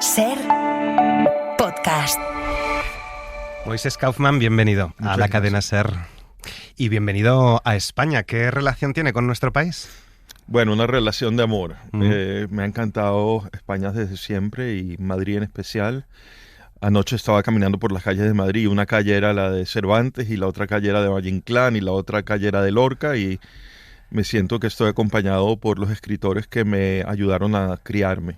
Ser podcast. Moisés Kaufman, bienvenido a la cadena Ser. Y bienvenido a España. ¿Qué relación tiene con nuestro país? Bueno, una relación de amor. Me ha encantado España desde siempre y Madrid en especial. Anoche estaba caminando por las calles de Madrid y una calle era la de Cervantes y la otra calle era de Valle Inclán y la otra calle era de Lorca y me siento que estoy acompañado por los escritores que me ayudaron a criarme.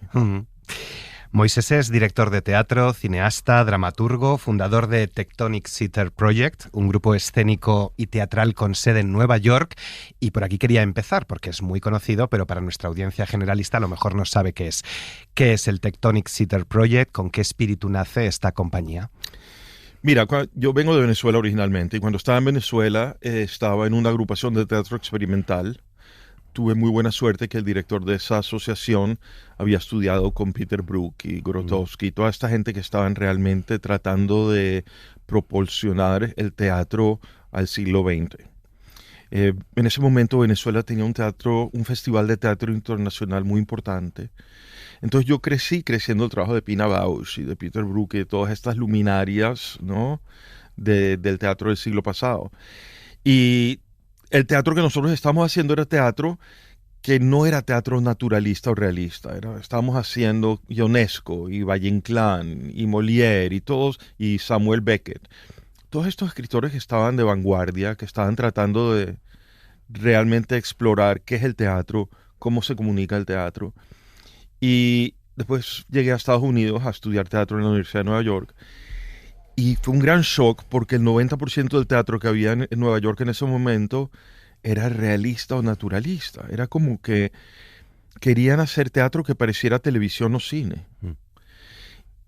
Moisés es director de teatro, cineasta, dramaturgo, fundador de Tectonic Theatre Project, un grupo escénico y teatral con sede en Nueva York. Y por aquí quería empezar, porque es muy conocido, pero para nuestra audiencia generalista a lo mejor no sabe qué es. ¿Qué es el Tectonic Theatre Project? ¿Con qué espíritu nace esta compañía? Mira, yo vengo de Venezuela originalmente y cuando estaba en Venezuela estaba en una agrupación de teatro experimental. Tuve muy buena suerte que el director de esa asociación había estudiado con Peter Brook y Grotowski y toda esta gente que estaban realmente tratando de proporcionar el teatro al siglo XX. En ese momento Venezuela tenía un festival de teatro internacional muy importante. Entonces yo crecí creciendo el trabajo de Pina Bausch y de Peter Brook y de todas estas luminarias, ¿no? del teatro del siglo pasado. Y el teatro que nosotros estábamos haciendo era teatro que no era teatro naturalista o realista. Estábamos haciendo Ionesco y Valle Inclán y Molière y Samuel Beckett. Todos estos escritores que estaban de vanguardia, que estaban tratando de realmente explorar qué es el teatro, cómo se comunica el teatro. Y después llegué a Estados Unidos a estudiar teatro en la Universidad de Nueva York. Y fue un gran shock porque el 90% del teatro que había en Nueva York en ese momento era realista o naturalista. Era como que querían hacer teatro que pareciera televisión o cine.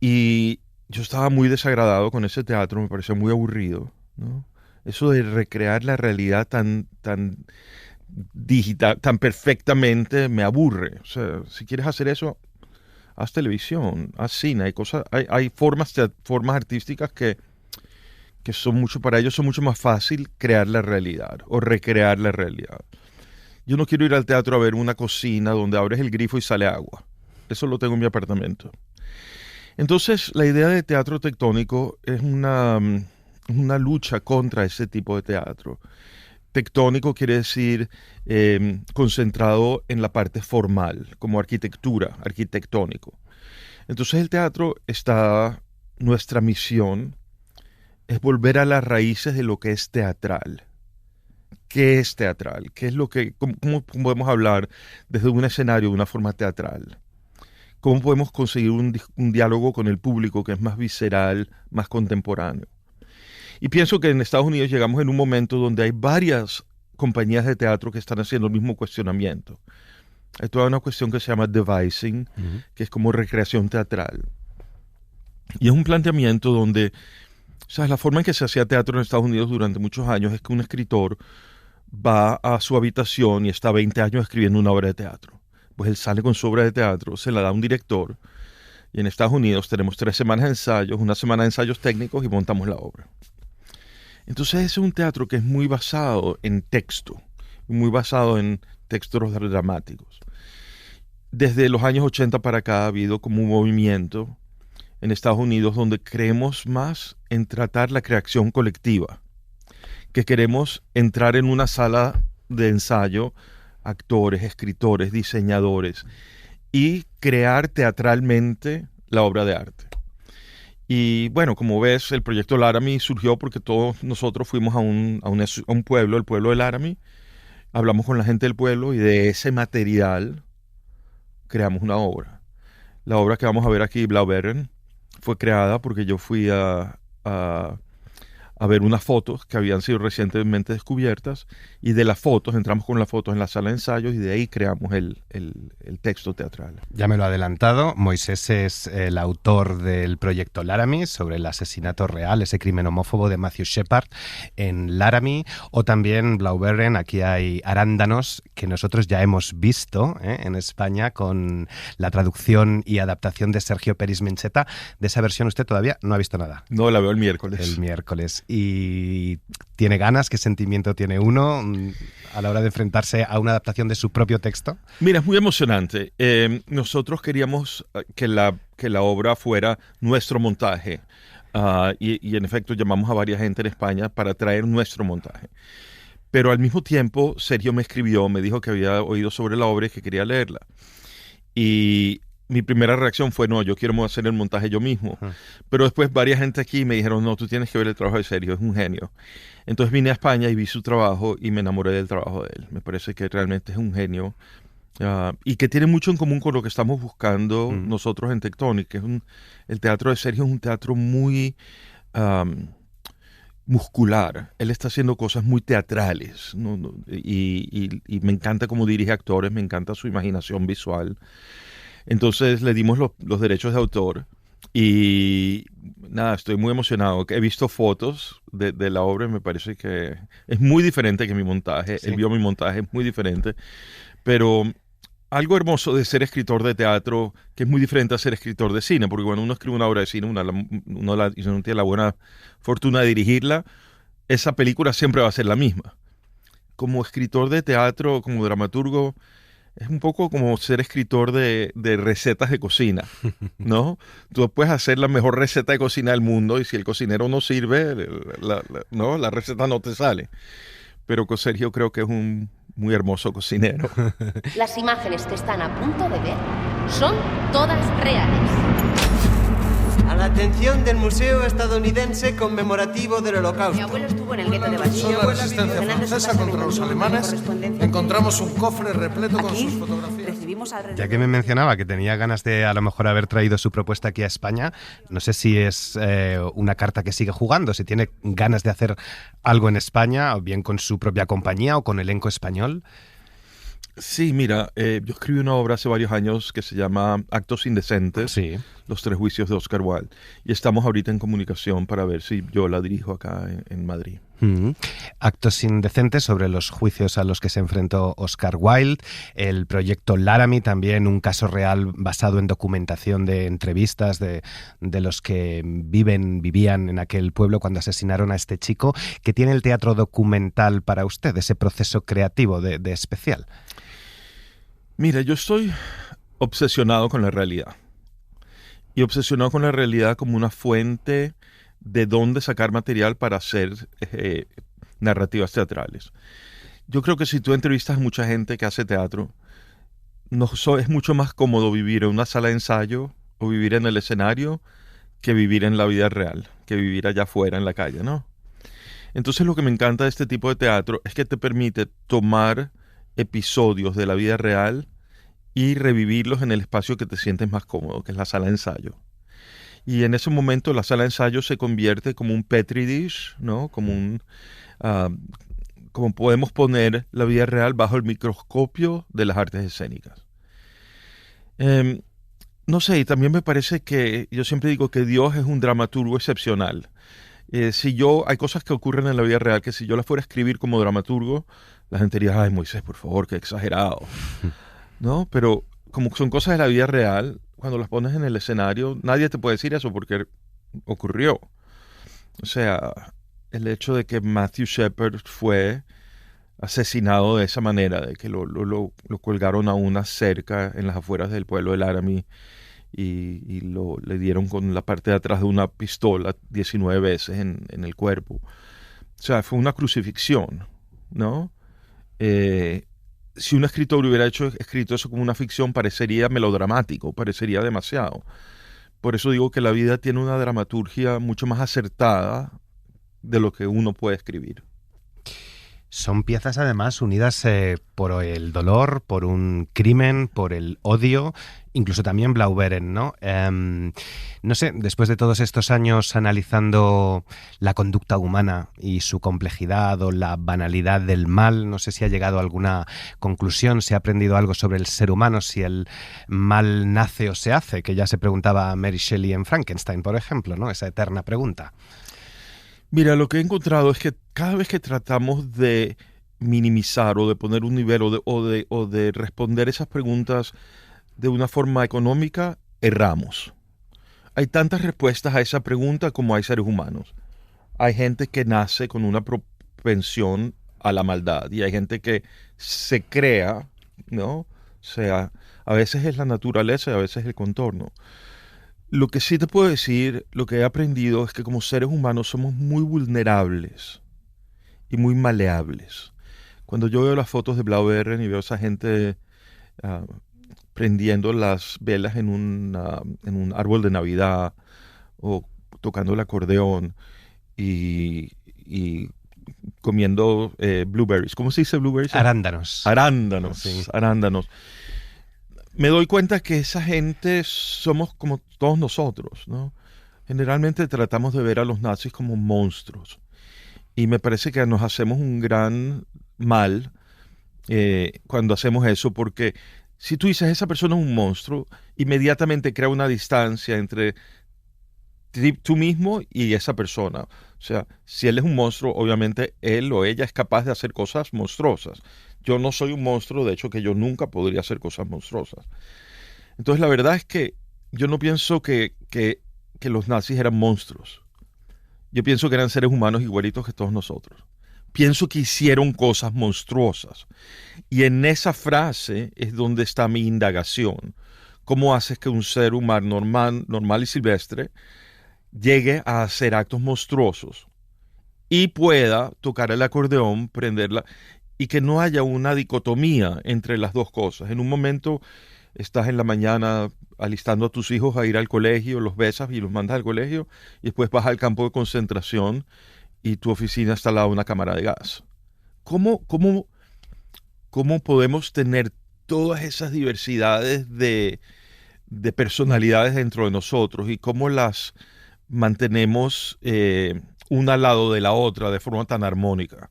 Y yo estaba muy desagradado con ese teatro, me pareció muy aburrido, ¿no? Eso de recrear la realidad tan digital, tan perfectamente, me aburre. O sea, si quieres hacer eso, haz televisión, haz cine, hay formas artísticas que son para ellos son mucho más fácil crear la realidad o recrear la realidad. Yo no quiero ir al teatro a ver una cocina donde abres el grifo y sale agua. Eso lo tengo en mi apartamento. Entonces, la idea de teatro tectónico es una lucha contra ese tipo de teatro. Tectónico quiere decir concentrado en la parte formal, como arquitectónico. Entonces el teatro nuestra misión es volver a las raíces de lo que es teatral. ¿Qué es teatral? ¿Cómo podemos hablar desde un escenario de una forma teatral? ¿Cómo podemos conseguir un diálogo con el público que es más visceral, más contemporáneo? Y pienso que en Estados Unidos llegamos en un momento donde hay varias compañías de teatro que están haciendo el mismo cuestionamiento. Hay toda una cuestión que se llama devising, que es como recreación teatral. Y es un planteamiento donde, ¿sabes? La forma en que se hacía teatro en Estados Unidos durante muchos años es que un escritor va a su habitación y está 20 años escribiendo una obra de teatro. Pues él sale con su obra de teatro, se la da a un director. Y en Estados Unidos tenemos 3 semanas de ensayos, una semana de ensayos técnicos y montamos la obra. Entonces es un teatro que es muy basado en texto, muy basado en textos dramáticos. Desde los años 80 para acá ha habido como un movimiento en Estados Unidos donde creemos más en tratar la creación colectiva, que queremos entrar en una sala de ensayo, actores, escritores, diseñadores, y crear teatralmente la obra de arte. Y bueno, como ves, el proyecto Laramie surgió porque todos nosotros fuimos a un pueblo, el pueblo de Laramie, hablamos con la gente del pueblo y de ese material creamos una obra. La obra que vamos a ver aquí, Blaubeuren, fue creada porque yo fui a ver unas fotos que habían sido recientemente descubiertas y de las fotos, entramos con las fotos en la sala de ensayos y de ahí creamos el texto teatral. Ya me lo ha adelantado, Moisés es el autor del proyecto Laramie sobre el asesinato real, ese crimen homófobo de Matthew Shepard en Laramie, o también Blaubeuren, aquí hay arándanos, que nosotros ya hemos visto en España con la traducción y adaptación de Sergio Peris-Mencheta. De esa versión usted todavía no ha visto nada. No, la veo el miércoles. El miércoles. ¿Y tiene ganas? ¿Qué sentimiento tiene uno a la hora de enfrentarse a una adaptación de su propio texto? Mira, es muy emocionante. Nosotros queríamos que que la obra fuera nuestro montaje. Y en efecto llamamos a varias gente en España para traer nuestro montaje. Pero al mismo tiempo, Sergio me escribió, me dijo que había oído sobre la obra y que quería leerla. Y mi primera reacción fue, no, yo quiero hacer el montaje yo mismo. Pero después varias gente aquí me dijeron, no, tú tienes que ver el trabajo de Sergio, es un genio. Entonces vine a España y vi su trabajo y me enamoré del trabajo de él. Me parece que realmente es un genio. Y que tiene mucho en común con lo que estamos buscando nosotros en Tectonic, que es el teatro de Sergio es un teatro muy muscular. Él está haciendo cosas muy teatrales, ¿no? Y me encanta cómo dirige actores, me encanta su imaginación visual. Entonces le dimos los derechos de autor y nada, estoy muy emocionado. He visto fotos de la obra y me parece que es muy diferente que mi montaje. Sí. Él vio mi montaje, es muy diferente. Pero algo hermoso de ser escritor de teatro, que es muy diferente a ser escritor de cine, porque cuando uno escribe una obra de cine, y uno tiene la buena fortuna de dirigirla, esa película siempre va a ser la misma. Como escritor de teatro, como dramaturgo, es un poco como ser escritor de recetas de cocina, ¿no? Tú puedes hacer la mejor receta de cocina del mundo y si el cocinero no sirve, ¿no? La receta no te sale. Pero con Sergio creo que es un muy hermoso cocinero. Las imágenes que están a punto de ver son todas reales. A la atención del Museo Estadounidense Conmemorativo del Mi Holocausto. abuelo estuvo en el gueto de Son Basilea. la resistencia francesa contra los alemanes. Encontramos un cofre repleto con sus fotografías. Recibimos alrededor. Ya que me mencionaba que tenía ganas de a lo mejor haber traído su propuesta aquí a España, no sé si es una carta que sigue jugando, si tiene ganas de hacer algo en España, o bien con su propia compañía o con elenco español. Sí, mira, yo escribí una obra hace varios años que se llama Actos Indecentes, Sí. Los tres juicios de Oscar Wilde, y estamos ahorita en comunicación para ver si yo la dirijo acá en Madrid. Actos indecentes sobre los juicios a los que se enfrentó Oscar Wilde, el proyecto Laramie, también un caso real basado en documentación de entrevistas de los que vivían en aquel pueblo cuando asesinaron a este chico. ¿Qué tiene el teatro documental para usted, ese proceso creativo de especial? Mira, yo estoy obsesionado con la realidad. Y obsesionado con la realidad como una fuente de dónde sacar material para hacer narrativas teatrales. Yo creo que si tú entrevistas a mucha gente que hace teatro, es mucho más cómodo vivir en una sala de ensayo o vivir en el escenario que vivir en la vida real, que vivir allá afuera en la calle, ¿no? Entonces lo que me encanta de este tipo de teatro es que te permite tomar episodios de la vida real y revivirlos en el espacio que te sientes más cómodo, que es la sala de ensayo. Y en ese momento la sala de ensayo se convierte como un petri dish, ¿no? Como como podemos poner la vida real bajo el microscopio de las artes escénicas. No sé, y también me parece que yo siempre digo que Dios es un dramaturgo excepcional. Hay cosas que ocurren en la vida real que si yo las fuera a escribir como dramaturgo, la gente diría, ay, Moisés, por favor, qué exagerado. ¿No? Pero como son cosas de la vida real, cuando las pones en el escenario, nadie te puede decir eso porque ocurrió. O sea, el hecho de que Matthew Shepard fue asesinado de esa manera, de que lo colgaron a una cerca en las afueras del pueblo de Laramie y le dieron con la parte de atrás de una pistola 19 veces en el cuerpo. O sea, fue una crucifixión, ¿no? Si un escritor hubiera escrito eso como una ficción, parecería melodramático, parecería demasiado. Por eso digo que la vida tiene una dramaturgia mucho más acertada de lo que uno puede escribir. Son piezas además unidas por el dolor, por un crimen, por el odio, incluso también Blauberen, ¿no? No sé, después de todos estos años analizando la conducta humana y su complejidad o la banalidad del mal, no sé si ha llegado a alguna conclusión, si ha aprendido algo sobre el ser humano, si el mal nace o se hace, que ya se preguntaba Mary Shelley en Frankenstein, por ejemplo, ¿no? Esa eterna pregunta. Mira, lo que he encontrado es que cada vez que tratamos de minimizar o de poner un nivel o de responder esas preguntas de una forma económica, erramos. Hay tantas respuestas a esa pregunta como hay seres humanos. Hay gente que nace con una propensión a la maldad y hay gente que se crea, ¿no? O sea, a veces es la naturaleza y a veces es el contorno. Lo que sí te puedo decir, lo que he aprendido es que como seres humanos somos muy vulnerables y muy maleables. Cuando yo veo las fotos de Blaubeuren y veo a esa gente prendiendo las velas en un árbol de Navidad o tocando el acordeón y comiendo blueberries. ¿Cómo se dice blueberries? Arándanos. Arándanos, Sí. arándanos. Me doy cuenta que esa gente somos como todos nosotros, ¿no? Generalmente tratamos de ver a los nazis como monstruos. Y me parece que nos hacemos un gran mal cuando hacemos eso, porque si tú dices esa persona es un monstruo, inmediatamente crea una distancia entre tú mismo y esa persona. O sea, si él es un monstruo, obviamente él o ella es capaz de hacer cosas monstruosas. Yo no soy un monstruo, de hecho que yo nunca podría hacer cosas monstruosas. Entonces la verdad es que yo no pienso que los nazis eran monstruos. Yo pienso que eran seres humanos igualitos que todos nosotros. Pienso que hicieron cosas monstruosas. Y en esa frase es donde está mi indagación. ¿Cómo haces que un ser humano normal y silvestre llegue a hacer actos monstruosos y pueda tocar el acordeón, prenderla, y que no haya una dicotomía entre las dos cosas? En un momento estás en la mañana alistando a tus hijos a ir al colegio, los besas y los mandas al colegio, y después vas al campo de concentración y tu oficina está al lado de una cámara de gas. ¿Cómo podemos tener todas esas diversidades de personalidades dentro de nosotros y cómo las mantenemos una al lado de la otra de forma tan armónica?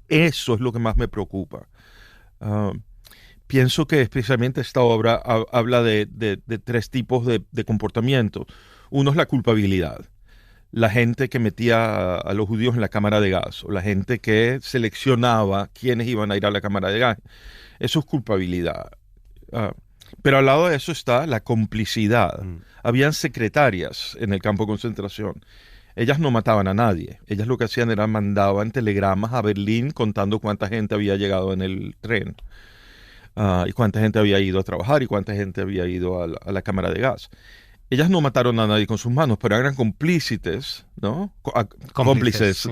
Eso es lo que más me preocupa. Pienso que especialmente esta obra habla de tres tipos de comportamientos. Uno es la culpabilidad. La gente que metía a los judíos en la cámara de gas, o la gente que seleccionaba quiénes iban a ir a la cámara de gas. Eso es culpabilidad. Pero al lado de eso está la complicidad. Habían secretarias en el campo de concentración. Ellas no mataban a nadie. Ellas lo que hacían era mandaban telegramas a Berlín contando cuánta gente había llegado en el tren. Y cuánta gente había ido a trabajar y cuánta gente había ido a la cámara de gas. Ellas no mataron a nadie con sus manos, pero eran cómplices, ¿no? Cómplices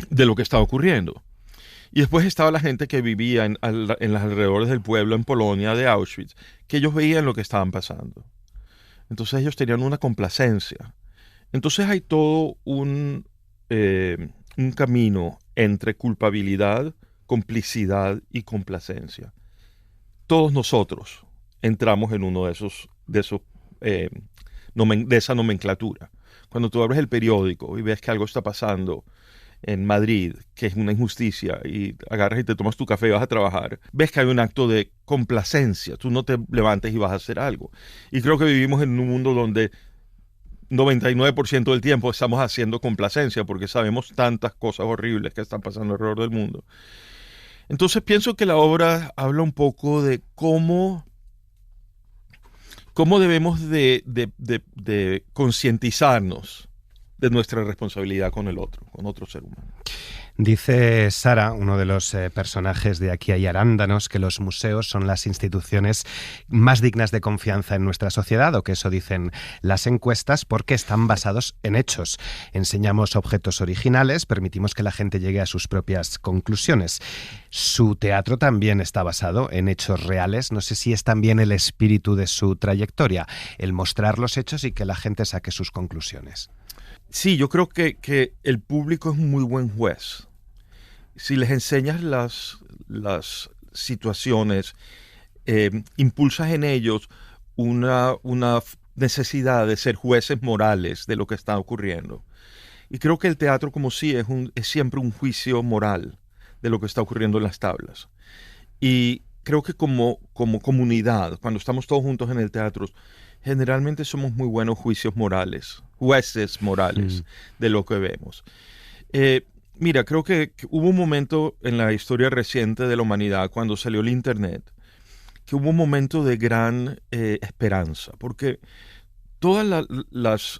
de lo que estaba ocurriendo. Y después estaba la gente que vivía en los alrededores del pueblo en Polonia, de Auschwitz, que ellos veían lo que estaban pasando. Entonces ellos tenían una complacencia. Entonces hay todo un camino entre culpabilidad, complicidad y complacencia. Todos nosotros entramos en uno de esa nomenclatura. Cuando tú abres el periódico y ves que algo está pasando en Madrid, que es una injusticia, y agarras y te tomas tu café y vas a trabajar, ves que hay un acto de complacencia. Tú no te levantes y vas a hacer algo. Y creo que vivimos en un mundo donde 99% del tiempo estamos haciendo complacencia porque sabemos tantas cosas horribles que están pasando alrededor del mundo. Entonces pienso que la obra habla un poco de cómo debemos de concientizarnos de nuestra responsabilidad con el otro, con otro ser humano. Dice Sara, uno de los personajes de Aquí hay arándanos, que los museos son las instituciones más dignas de confianza en nuestra sociedad, o que eso dicen las encuestas, porque están basados en hechos. Enseñamos objetos originales, permitimos que la gente llegue a sus propias conclusiones. Su teatro también está basado en hechos reales. No sé si es también el espíritu de su trayectoria, el mostrar los hechos y que la gente saque sus conclusiones. Sí, yo creo que el público es un muy buen juez. Si les enseñas las situaciones, impulsas en ellos una necesidad de ser jueces morales de lo que está ocurriendo. Y creo que el teatro como sí es siempre un juicio moral de lo que está ocurriendo en las tablas. Y creo que como comunidad, cuando estamos todos juntos en el teatro, generalmente somos muy buenos jueces morales de lo que vemos. Mira, creo que hubo un momento en la historia reciente de la humanidad, cuando salió el Internet, que hubo un momento de gran esperanza, porque todos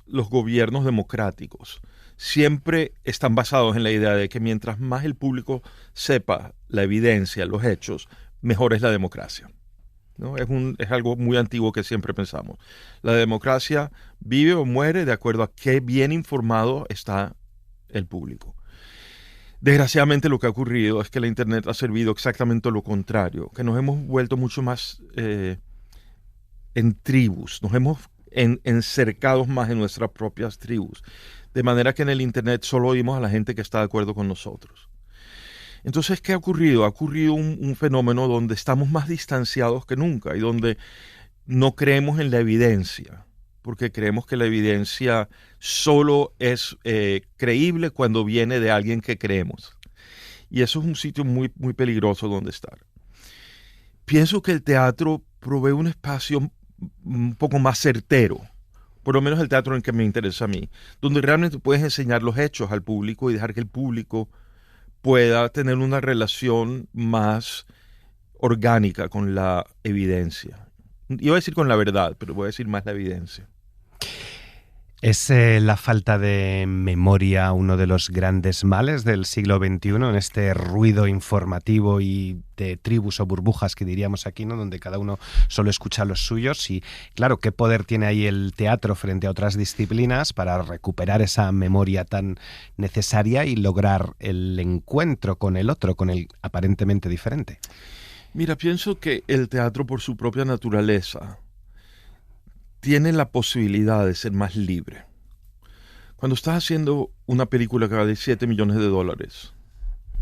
los gobiernos democráticos siempre están basados en la idea de que mientras más el público sepa la evidencia, los hechos, mejor es la democracia. ¿no? Es algo muy antiguo que siempre pensamos. La democracia vive o muere de acuerdo a qué bien informado está el público. Desgraciadamente lo que ha ocurrido es que la Internet ha servido exactamente lo contrario, que nos hemos vuelto mucho más en tribus, nos hemos encercados más en nuestras propias tribus, de manera que en el Internet solo oímos a la gente que está de acuerdo con nosotros. Entonces, ¿qué ha ocurrido? Ha ocurrido un fenómeno donde estamos más distanciados que nunca y donde no creemos en la evidencia, porque creemos que la evidencia solo es creíble cuando viene de alguien que creemos. Y eso es un sitio muy, muy peligroso donde estar. Pienso que el teatro provee un espacio un poco más certero, por lo menos el teatro en el que me interesa a mí, donde realmente puedes enseñar los hechos al público y dejar que el público pueda tener una relación más orgánica con la evidencia. Iba a decir con la verdad, pero voy a decir más la evidencia. ¿Es la falta de memoria uno de los grandes males del siglo XXI en este ruido informativo y de tribus o burbujas que diríamos aquí, ¿no? Donde cada uno solo escucha los suyos? Y claro, ¿qué poder tiene ahí el teatro frente a otras disciplinas para recuperar esa memoria tan necesaria y lograr el encuentro con el otro, con el aparentemente diferente? Mira, pienso que el teatro por su propia naturaleza tiene la posibilidad de ser más libre. Cuando estás haciendo una película que vale $7 millones,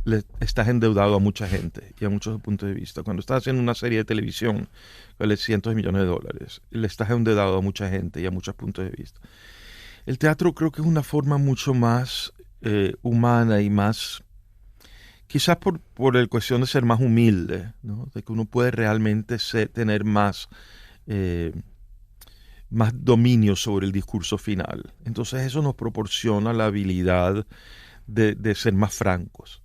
le estás endeudado a mucha gente y a muchos puntos de vista. Cuando estás haciendo una serie de televisión que vale cientos de millones de dólares, le estás endeudado a mucha gente y a muchos puntos de vista. El teatro creo que es una forma mucho más humana y más, quizás por el cuestión de ser más humilde, ¿no? De que uno puede realmente tener más dominio sobre el discurso final. Entonces eso nos proporciona la habilidad de ser más francos.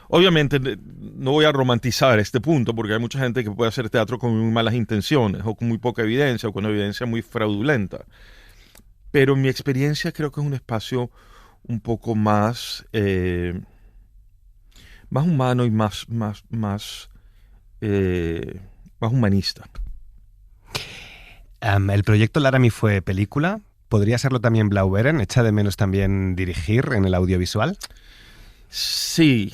Obviamente no voy a romantizar este punto porque hay mucha gente que puede hacer teatro con muy malas intenciones o con muy poca evidencia o con evidencia muy fraudulenta. Pero en mi experiencia creo que es un espacio un poco más humano y más humanista. El proyecto Laramie fue película. ¿Podría serlo también Blaubeuren? ¿Echa de menos también dirigir en el audiovisual? Sí,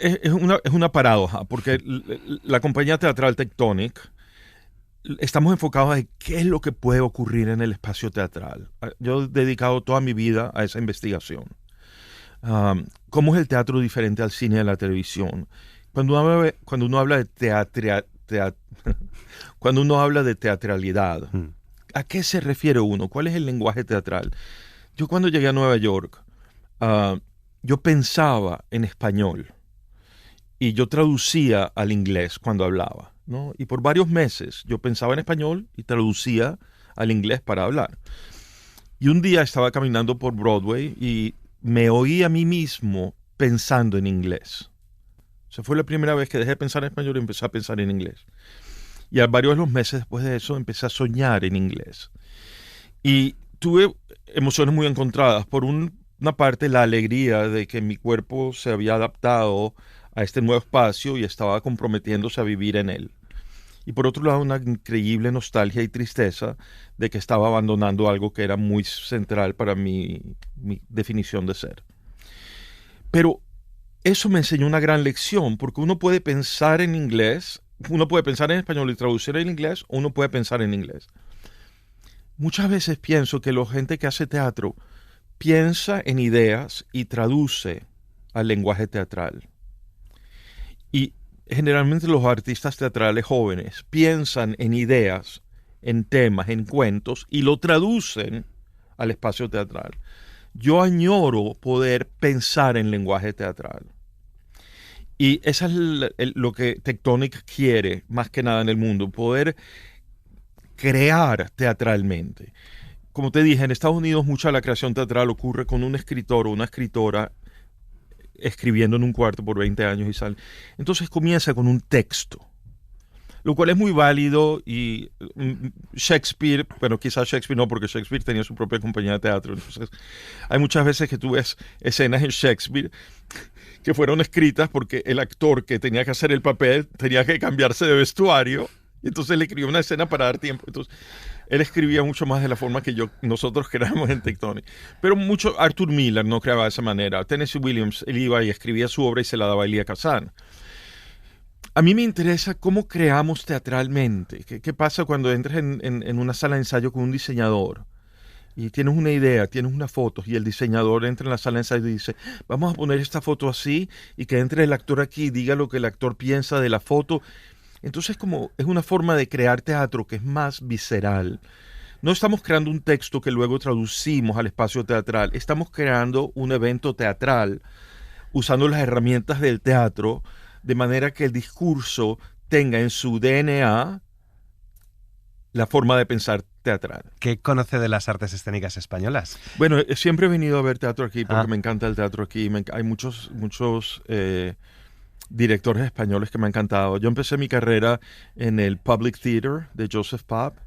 es una paradoja, porque la compañía teatral Tectonic estamos enfocados en qué es lo que puede ocurrir en el espacio teatral. Yo he dedicado toda mi vida a esa investigación. ¿Cómo es el teatro diferente al cine y a la televisión? Cuando uno habla de cuando uno habla de teatralidad, ¿a qué se refiere uno? ¿Cuál es el lenguaje teatral? Yo cuando llegué a Nueva York, yo pensaba en español y yo traducía al inglés cuando hablaba, ¿no? Y por varios meses yo pensaba en español y traducía al inglés para hablar. Y un día estaba caminando por Broadway y me oí a mí mismo pensando en inglés. O sea, fue la primera vez que dejé de pensar en español y empecé a pensar en inglés. Y a varios de los meses después de eso empecé a soñar en inglés. Y tuve emociones muy encontradas. Por una parte, la alegría de que mi cuerpo se había adaptado a este nuevo espacio y estaba comprometiéndose a vivir en él. Y por otro lado, una increíble nostalgia y tristeza de que estaba abandonando algo que era muy central para mi definición de ser. Pero eso me enseñó una gran lección, porque uno puede pensar en inglés, uno puede pensar en español y traducir en inglés, o uno puede pensar en inglés. Muchas veces pienso que la gente que hace teatro piensa en ideas y traduce al lenguaje teatral. Y generalmente los artistas teatrales jóvenes piensan en ideas, en temas, en cuentos, y lo traducen al espacio teatral. Yo añoro poder pensar en lenguaje teatral. Y eso es lo que Tectonic quiere más que nada en el mundo, poder crear teatralmente. Como te dije, en Estados Unidos mucha de la creación teatral ocurre con un escritor o una escritora escribiendo en un cuarto por 20 años y sale. Entonces comienza con un texto, lo cual es muy válido. Y Shakespeare, bueno, quizás Shakespeare no, porque Shakespeare tenía su propia compañía de teatro. Entonces hay muchas veces que tú ves escenas en Shakespeare que fueron escritas porque el actor que tenía que hacer el papel tenía que cambiarse de vestuario Entonces él escribió una escena para dar tiempo. Entonces él escribía mucho más de la forma que nosotros creamos en Tectonic. Pero mucho, Arthur Miller no creaba de esa manera. Tennessee Williams, él iba y escribía su obra y se la daba a Elia Kazan. A mí me interesa cómo creamos teatralmente. ¿Qué pasa cuando entras en una sala de ensayo con un diseñador? Y tienes una idea, tienes unas fotos, y el diseñador entra en la sala de ensayo y dice, vamos a poner esta foto así, y que entre el actor aquí y diga lo que el actor piensa de la foto. Entonces es una forma de crear teatro que es más visceral. No estamos creando un texto que luego traducimos al espacio teatral, estamos creando un evento teatral usando las herramientas del teatro de manera que el discurso tenga en su DNA la forma de pensar teatral. ¿Qué conoce de las artes escénicas españolas? Bueno, siempre he venido a ver teatro aquí porque me encanta el teatro aquí. Hay muchos directores españoles que me han encantado. Yo empecé mi carrera en el Public Theater de Joseph Papp,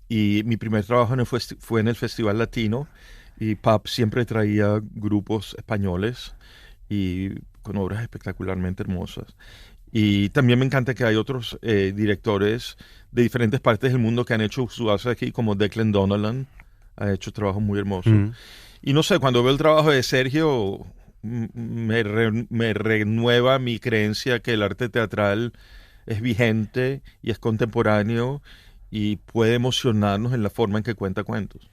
y mi primer trabajo fue en el Festival Latino, y Papp siempre traía grupos españoles y con obras espectacularmente hermosas. Y también me encanta que hay otros directores de diferentes partes del mundo que han hecho su base aquí, como Declan Donnellan, ha hecho trabajos muy hermosos. Y no sé, cuando veo el trabajo de Sergio, me renueva mi creencia que el arte teatral es vigente y es contemporáneo y puede emocionarnos en la forma en que cuenta cuentos.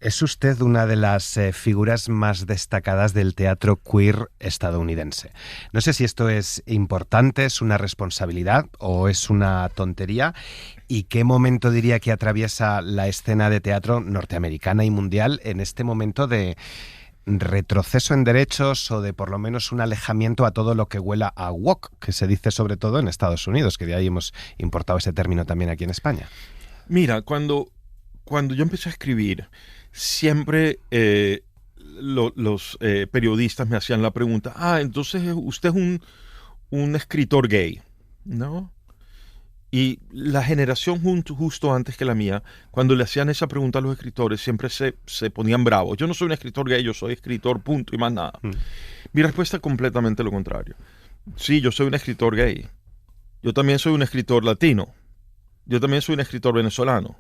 Es usted una de las figuras más destacadas del teatro queer estadounidense. No sé si esto es importante, es una responsabilidad o es una tontería. ¿Y qué momento diría que atraviesa la escena de teatro norteamericana y mundial en este momento de retroceso en derechos o de por lo menos un alejamiento a todo lo que huela a woke, que se dice sobre todo en Estados Unidos, que de ahí hemos importado ese término también aquí en España? Mira, cuando yo empecé a escribir, siempre los periodistas me hacían la pregunta, entonces usted es un escritor gay, ¿no? Y la generación justo antes que la mía, cuando le hacían esa pregunta a los escritores, siempre se ponían bravos. Yo no soy un escritor gay, yo soy escritor, punto, y más nada. Mi respuesta es completamente lo contrario. Sí, yo soy un escritor gay. Yo también soy un escritor latino. Yo también soy un escritor venezolano.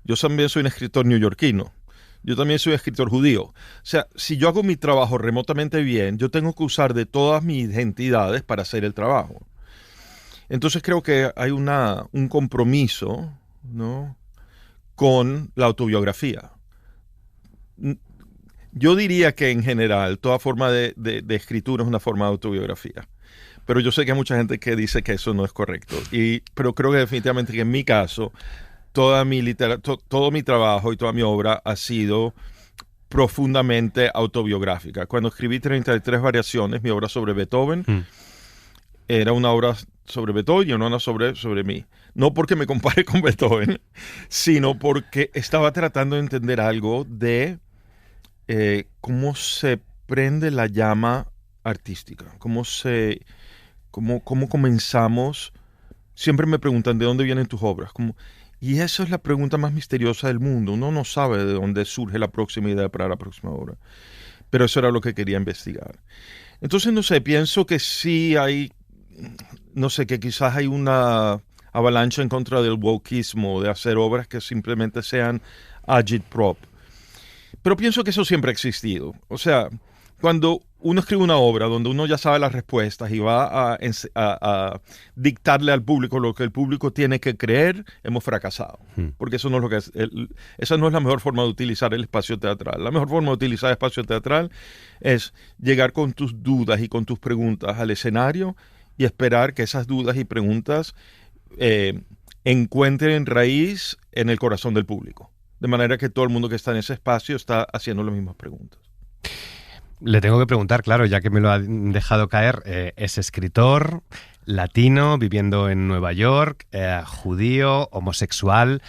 Yo también soy un escritor neoyorquino. Yo también soy un escritor judío. O sea, si yo hago mi trabajo remotamente bien, yo tengo que usar de todas mis identidades para hacer el trabajo. Entonces creo que hay un compromiso, ¿no?, con la autobiografía. Yo diría que en general toda forma de escritura es una forma de autobiografía. Pero yo sé que hay mucha gente que dice que eso no es correcto. Pero creo que definitivamente que en mi caso, todo mi trabajo y toda mi obra ha sido profundamente autobiográfica. Cuando escribí 33 variaciones, mi obra sobre Beethoven, era una obra sobre Beethoven y una obra sobre mí. No porque me compare con Beethoven, sino porque estaba tratando de entender algo de cómo se prende la llama artística, cómo comenzamos. Siempre me preguntan de dónde vienen tus obras. Y esa es la pregunta más misteriosa del mundo. Uno no sabe de dónde surge la próxima idea para la próxima obra. Pero eso era lo que quería investigar. Entonces, no sé, pienso que sí hay, no sé, que quizás hay una avalancha en contra del wokeismo, de hacer obras que simplemente sean agitprop. Pero pienso que eso siempre ha existido. O sea, cuando uno escribe una obra donde uno ya sabe las respuestas y va a dictarle al público lo que el público tiene que creer, hemos fracasado. Porque eso no es lo que esa no es la mejor forma de utilizar el espacio teatral. La mejor forma de utilizar el espacio teatral es llegar con tus dudas y con tus preguntas al escenario y esperar que esas dudas y preguntas encuentren raíz en el corazón del público. De manera que todo el mundo que está en ese espacio está haciendo las mismas preguntas. Le tengo que preguntar, claro, ya que me lo ha dejado caer, es escritor, latino, viviendo en Nueva York, judío, homosexual.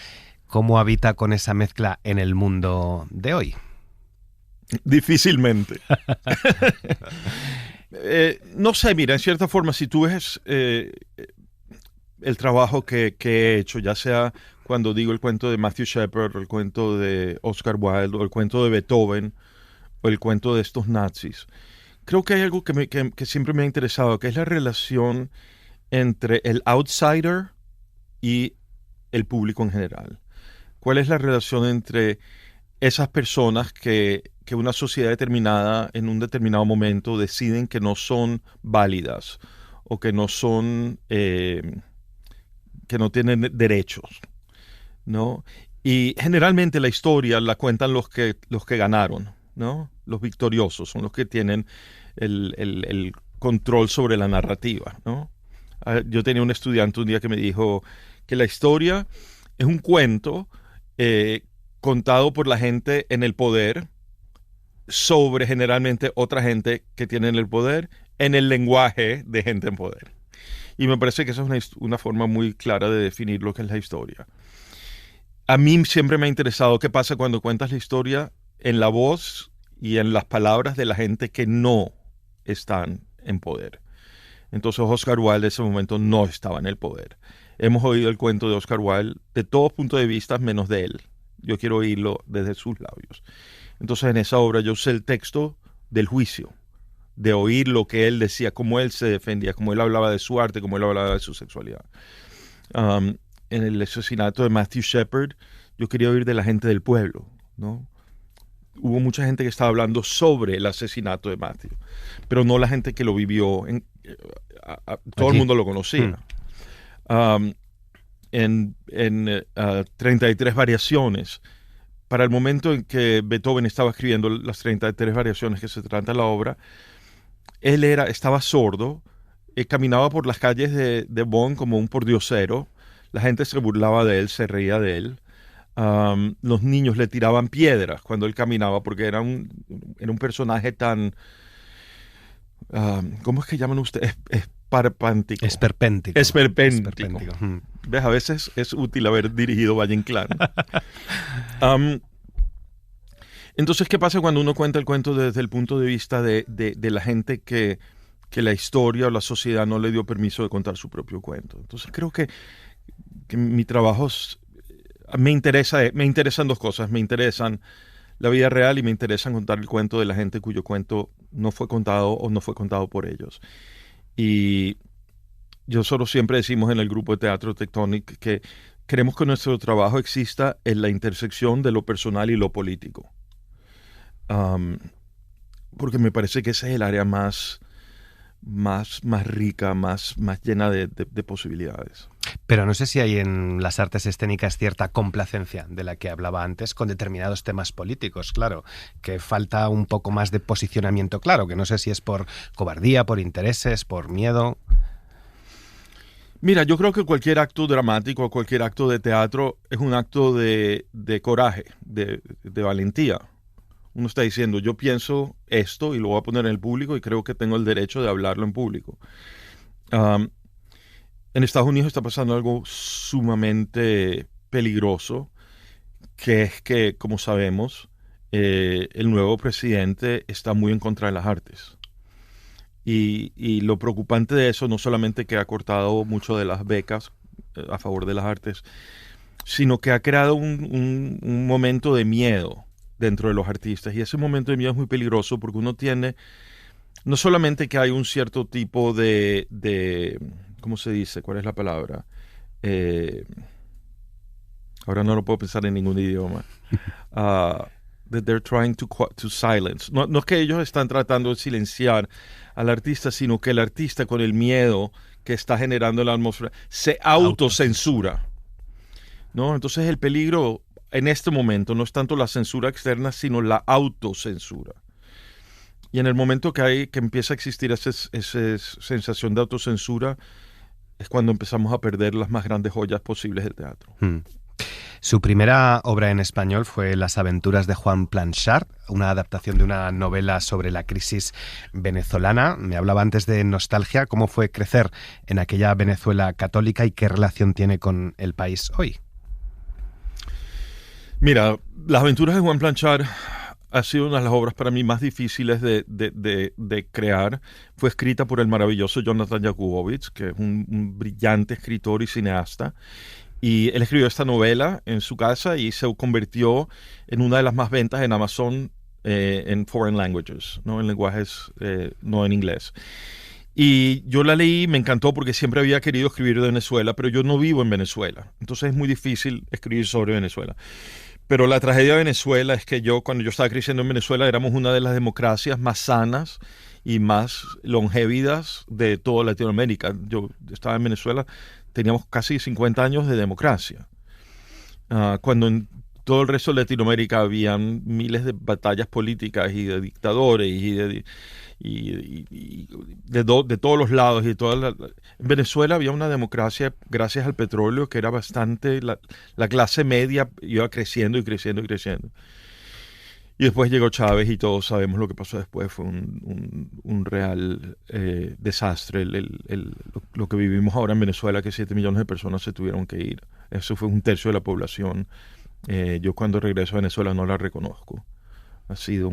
¿Cómo habita con esa mezcla en el mundo de hoy? Difícilmente. No sé, mira, en cierta forma, si tú ves el trabajo que he hecho, ya sea cuando digo el cuento de Matthew Shepard, o el cuento de Oscar Wilde, o el cuento de Beethoven, o el cuento de estos nazis, creo que hay algo que siempre me ha interesado, que es la relación entre el outsider y el público en general. ¿Cuál es la relación entre esas personas que una sociedad determinada en un determinado momento deciden que no son válidas o que no son, que no tienen derechos, ¿no? Y generalmente la historia la cuentan los que ganaron, ¿no? Los victoriosos son los que tienen el control sobre la narrativa, ¿no? Yo tenía un estudiante un día que me dijo que la historia es un cuento contado por la gente en el poder sobre generalmente otra gente que tiene el poder en el lenguaje de gente en poder. Y me parece que esa es una forma muy clara de definir lo que es la historia. A mí siempre me ha interesado qué pasa cuando cuentas la historia en la voz y en las palabras de la gente que no están en poder. Entonces Oscar Wilde en ese momento no estaba en el poder. Hemos oído el cuento de Oscar Wilde de todos puntos de vista menos de él. Yo quiero oírlo desde sus labios. Entonces en esa obra yo usé el texto del juicio, de oír lo que él decía, cómo él se defendía, cómo él hablaba de su arte, cómo él hablaba de su sexualidad. En el asesinato de Matthew Shepard, yo quería oír de la gente del pueblo, ¿no? Hubo mucha gente que estaba hablando sobre el asesinato de Matthew, pero no la gente que lo vivió. Todo el mundo lo conocía. En 33 variaciones, para el momento en que Beethoven estaba escribiendo las 33 variaciones que se trata la obra, él estaba sordo, caminaba por las calles de Bonn como un pordiosero, la gente se burlaba de él, se reía de él, los niños le tiraban piedras cuando él caminaba porque era un personaje tan... ¿cómo es que llaman ustedes? Esperpéntico. Esperpéntico. ¿Ves? A veces es útil haber dirigido Valle Inclán. Entonces, ¿qué pasa cuando uno cuenta el cuento desde el punto de vista de la gente que la historia o la sociedad no le dio permiso de contar su propio cuento? Entonces, creo que mi trabajo me interesan dos cosas. Me interesan la vida real y me interesan contar el cuento de la gente cuyo cuento no fue contado o no fue contado por ellos. Y nosotros siempre decimos en el grupo de teatro Tectonic que queremos que nuestro trabajo exista en la intersección de lo personal y lo político. Porque me parece que ese es el área más rica, más llena de posibilidades. Pero no sé si hay en las artes escénicas cierta complacencia de la que hablaba antes con determinados temas políticos, claro, que falta un poco más de posicionamiento claro, que no sé si es por cobardía, por intereses, por miedo. Mira, yo creo que cualquier acto dramático, cualquier acto de teatro es un acto de coraje, de valentía. Uno está diciendo, yo pienso esto y lo voy a poner en el público y creo que tengo el derecho de hablarlo en público. En Estados Unidos está pasando algo sumamente peligroso, que es que, como sabemos, el nuevo presidente está muy en contra de las artes. Y lo preocupante de eso no solamente que ha cortado mucho de las becas a favor de las artes, sino que ha creado un momento de miedo dentro de los artistas. Y ese momento de miedo es muy peligroso porque uno tiene, no solamente que hay un cierto tipo de ¿cómo se dice? ¿Cuál es la palabra? Ahora no lo puedo pensar en ningún idioma. That they're trying to silence. No es que ellos están tratando de silenciar al artista, sino que el artista con el miedo que está generando la atmósfera se autocensura, ¿no? Entonces el peligro en este momento no es tanto la censura externa, sino la autocensura. Y en el momento que empieza a existir esa sensación de autocensura, es cuando empezamos a perder las más grandes joyas posibles del teatro. Su primera obra en español fue Las aventuras de Juan Planchart, una adaptación de una novela sobre la crisis venezolana. Me hablaba antes de nostalgia. ¿Cómo fue crecer en aquella Venezuela católica y qué relación tiene con el país hoy? Mira, Las aventuras de Juan Planchart ha sido una de las obras para mí más difíciles de crear. Fue escrita por el maravilloso Jonathan Jakubowicz, que es un brillante escritor y cineasta. Y él escribió esta novela en su casa y se convirtió en una de las más ventas en Amazon en foreign languages, ¿no? En lenguajes no en inglés. Y yo la leí, me encantó porque siempre había querido escribir de Venezuela, pero yo no vivo en Venezuela. Entonces es muy difícil escribir sobre Venezuela. Pero la tragedia de Venezuela es que cuando yo estaba creciendo en Venezuela, éramos una de las democracias más sanas y más longévidas de toda Latinoamérica. Yo estaba en Venezuela, teníamos casi 50 años de democracia. Cuando en todo el resto de Latinoamérica habían miles de batallas políticas y de dictadores de todos los lados. En Venezuela había una democracia gracias al petróleo que era bastante... La clase media iba creciendo y creciendo y creciendo. Y después llegó Chávez y todos sabemos lo que pasó después. Fue un real desastre lo que vivimos ahora en Venezuela, que 7 millones de personas se tuvieron que ir. Eso fue 1/3 de la población. Yo cuando regreso a Venezuela no la reconozco. Ha sido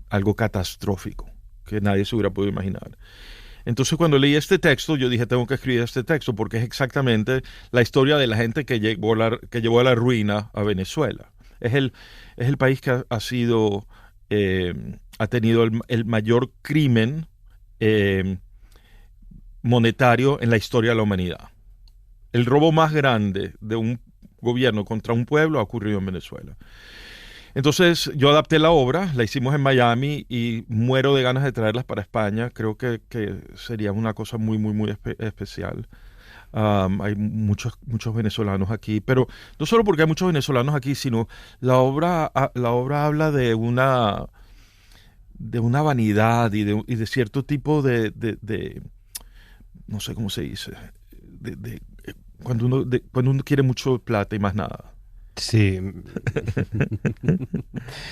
algo catastrófico que nadie se hubiera podido imaginar. Entonces cuando leí este texto yo dije tengo que escribir este texto porque es exactamente la historia de la gente que llevó a la ruina a Venezuela. Es el país que ha sido ha tenido el mayor crimen monetario en la historia de la humanidad. El robo más grande de un gobierno contra un pueblo ha ocurrido en Venezuela. Entonces yo adapté la obra, la hicimos en Miami y muero de ganas de traerlas para España. Creo que sería una cosa muy, muy, muy especial. Hay muchos venezolanos aquí, pero no solo porque hay muchos venezolanos aquí, sino la obra habla de una vanidad y de cierto tipo de no sé cómo se dice, cuando uno quiere mucho plata y más nada. Sí.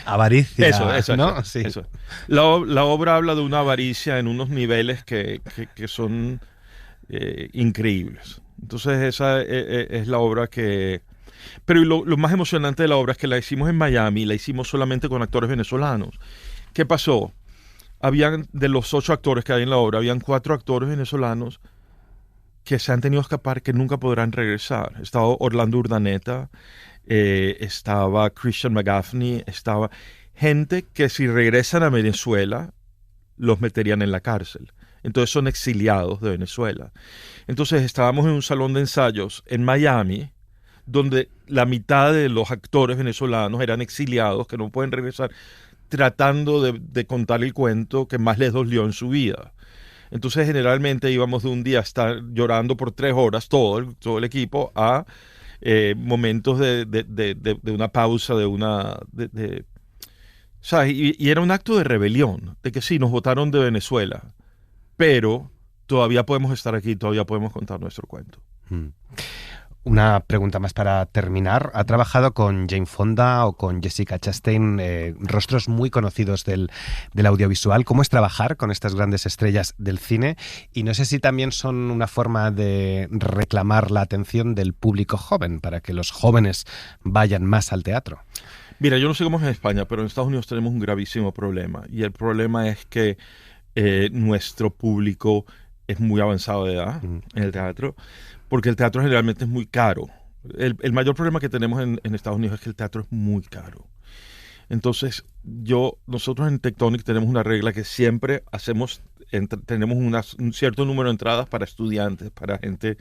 Avaricia. Eso, ¿no? Sí. Eso. La obra habla de una avaricia en unos niveles que son increíbles. Entonces esa es la obra que... Pero lo más emocionante de la obra es que la hicimos en Miami, la hicimos solamente con actores venezolanos. ¿Qué pasó? De los 8 actores que hay en la obra, habían 4 actores venezolanos que se han tenido que escapar, que nunca podrán regresar. Estaba Orlando Urdaneta, estaba Christian McGaffney, estaba gente que si regresan a Venezuela los meterían en la cárcel. Entonces son exiliados de Venezuela. Entonces estábamos en un salón de ensayos en Miami donde la mitad de los actores venezolanos eran exiliados que no pueden regresar, tratando de contar el cuento que más les dolió en su vida. Entonces generalmente íbamos de un día a estar llorando por 3 horas todo el equipo a momentos de una pausa, ¿sabes? Y era un acto de rebelión, de que sí, nos votaron de Venezuela, pero todavía podemos estar aquí, todavía podemos contar nuestro cuento. Una pregunta más para terminar. ¿Ha trabajado con Jane Fonda o con Jessica Chastain, rostros muy conocidos del audiovisual? ¿Cómo es trabajar con estas grandes estrellas del cine? Y no sé si también son una forma de reclamar la atención del público joven, para que los jóvenes vayan más al teatro. Mira, yo no sé cómo es en España, pero en Estados Unidos tenemos un gravísimo problema. Y el problema es que nuestro público es muy avanzado de edad en el teatro, porque el teatro generalmente es muy caro. El mayor problema que tenemos en Estados Unidos es que el teatro es muy caro. Entonces, nosotros en Tectonic tenemos una regla que siempre tenemos un cierto número de entradas para estudiantes, para gente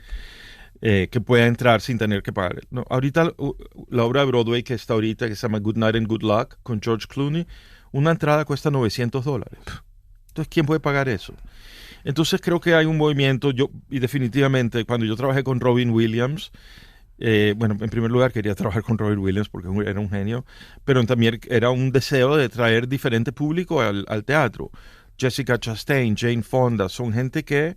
que pueda entrar sin tener que pagar. No, ahorita la obra de Broadway que está ahorita, que se llama Good Night and Good Luck, con George Clooney, una entrada cuesta $900. Entonces, ¿quién puede pagar eso? Entonces creo que hay un movimiento, y definitivamente cuando yo trabajé con Robin Williams, bueno, en primer lugar quería trabajar con Robin Williams porque era un genio, pero también era un deseo de traer diferente público al teatro. Jessica Chastain, Jane Fonda, son gente que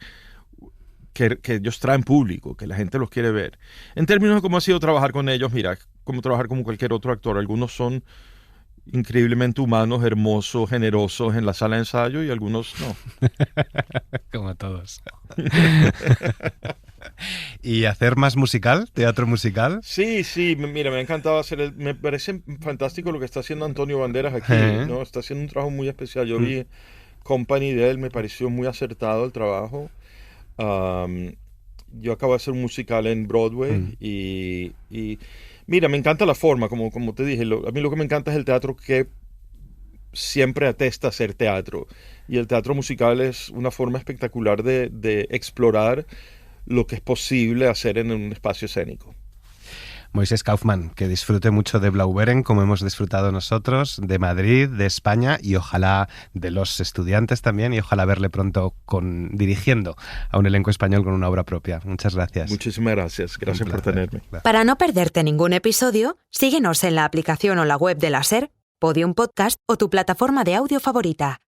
ellos traen público, que la gente los quiere ver. En términos de cómo ha sido trabajar con ellos, mira, como trabajar como cualquier otro actor, algunos son increíblemente humanos, hermosos, generosos en la sala de ensayo y algunos no. Como todos. ¿Y hacer más musical? ¿Teatro musical? Sí, mira, me ha encantado me parece fantástico lo que está haciendo Antonio Banderas aquí, ¿no? Está haciendo un trabajo muy especial. Yo vi Company de él, me pareció muy acertado el trabajo. Yo acabo de hacer un musical en Broadway y mira, me encanta la forma, como te dije. A mí lo que me encanta es el teatro que siempre atesta hacer teatro. Y el teatro musical es una forma espectacular de explorar lo que es posible hacer en un espacio escénico. Moisés Kaufman, que disfrute mucho de Blaubeuren como hemos disfrutado nosotros, de Madrid, de España y ojalá de los estudiantes también, y ojalá verle pronto dirigiendo a un elenco español con una obra propia. Muchas gracias. Muchísimas gracias. Gracias por tenerme. Para no perderte ningún episodio, síguenos en la aplicación o la web de la SER, Podium Podcast o tu plataforma de audio favorita.